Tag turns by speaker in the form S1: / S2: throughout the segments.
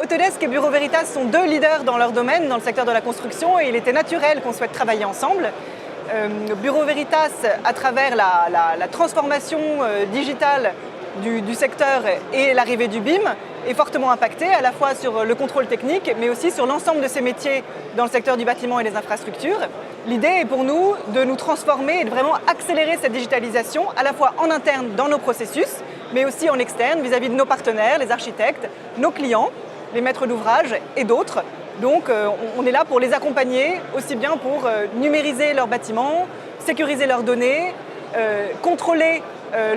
S1: Autodesk et Bureau Veritas sont deux leaders dans leur domaine, dans le secteur de la construction, et il était naturel qu'on souhaite travailler ensemble. Bureau Veritas, à travers la transformation digitale du secteur et l'arrivée du BIM, est fortement impacté à la fois sur le contrôle technique, mais aussi sur l'ensemble de ses métiers dans le secteur du bâtiment et des infrastructures. L'idée est pour nous de nous transformer et de vraiment accélérer cette digitalisation, à la fois en interne dans nos processus, mais aussi en externe vis-à-vis de nos partenaires, les architectes, nos clients, les maîtres d'ouvrage et d'autres. Donc on est là pour les accompagner, aussi bien pour numériser leurs bâtiments, sécuriser leurs données, contrôler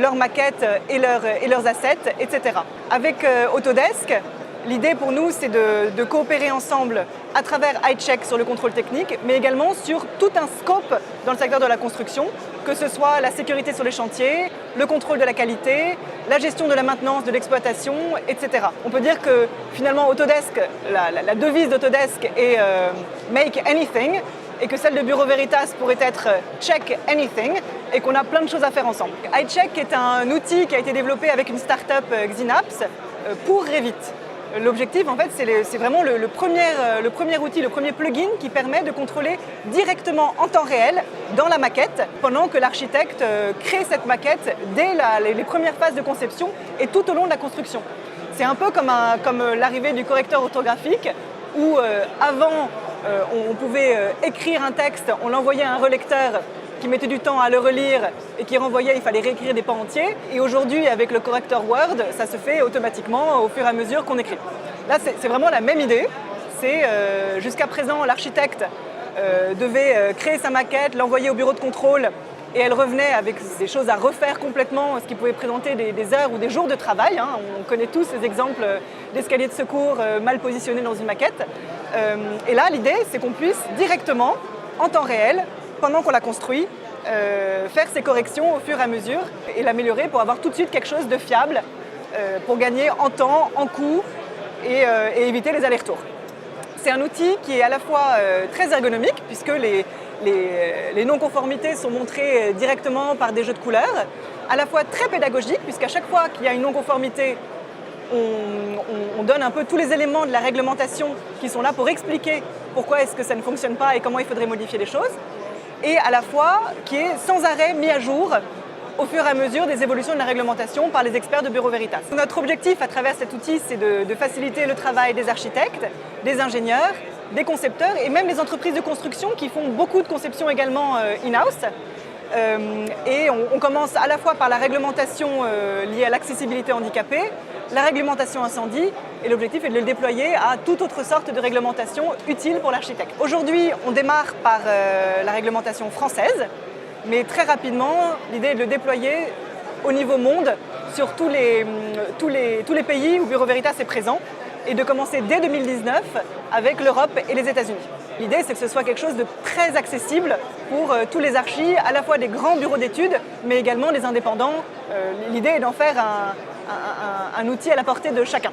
S1: leurs maquettes et leurs assets, etc. Avec Autodesk, l'idée pour nous, c'est de coopérer ensemble à travers iCheck sur le contrôle technique, mais également sur tout un scope dans le secteur de la construction, que ce soit la sécurité sur les chantiers, le contrôle de la qualité, la gestion de la maintenance, de l'exploitation, etc. On peut dire que finalement Autodesk, la devise d'Autodesk est Make Anything, et que celle de Bureau Veritas pourrait être Check Anything, et qu'on a plein de choses à faire ensemble. iCheck est un outil qui a été développé avec une start-up Xynaps pour Revit. L'objectif, en fait, c'est vraiment le premier outil, le premier plugin qui permet de contrôler directement en temps réel dans la maquette, pendant que l'architecte crée cette maquette dès les premières phases de conception et tout au long de la construction. C'est un peu comme l'arrivée du correcteur orthographique, où avant, on pouvait écrire un texte, on l'envoyait à un relecteur qui mettait du temps à le relire et qui renvoyait, il fallait réécrire des pans entiers. Et aujourd'hui, avec le correcteur Word, ça se fait automatiquement au fur et à mesure qu'on écrit. Là, c'est vraiment la même idée. C'est jusqu'à présent, l'architecte devait créer sa maquette, l'envoyer au bureau de contrôle, et elle revenait avec des choses à refaire complètement, ce qui pouvait présenter des heures ou des jours de travail. Hein. On connaît tous ces exemples d'escaliers de secours mal positionnés dans une maquette. Et là, l'idée, c'est qu'on puisse directement, en temps réel, pendant qu'on la construit, faire ces corrections au fur et à mesure et l'améliorer pour avoir tout de suite quelque chose de fiable pour gagner en temps, en coût et éviter les allers-retours. C'est un outil qui est à la fois très ergonomique puisque les non-conformités sont montrées directement par des jeux de couleurs, à la fois très pédagogique puisqu'à chaque fois qu'il y a une non-conformité, on donne un peu tous les éléments de la réglementation qui sont là pour expliquer pourquoi est-ce que ça ne fonctionne pas et comment il faudrait modifier les choses, et à la fois qui est sans arrêt mis à jour au fur et à mesure des évolutions de la réglementation par les experts de Bureau Veritas. Notre objectif à travers cet outil, c'est de faciliter le travail des architectes, des ingénieurs, des concepteurs et même les entreprises de construction qui font beaucoup de conception également in-house. Et on commence à la fois par la réglementation liée à l'accessibilité handicapée, la réglementation incendie, et l'objectif est de le déployer à toute autre sorte de réglementation utile pour l'architecte. Aujourd'hui, on démarre par la réglementation française, mais très rapidement, l'idée est de le déployer au niveau monde sur tous les pays où Bureau Veritas est présent, et de commencer dès 2019 avec l'Europe et les États-Unis. L'idée, c'est que ce soit quelque chose de très accessible pour tous les archis, à la fois des grands bureaux d'études, mais également des indépendants. L'idée est d'en faire un outil à la portée de chacun.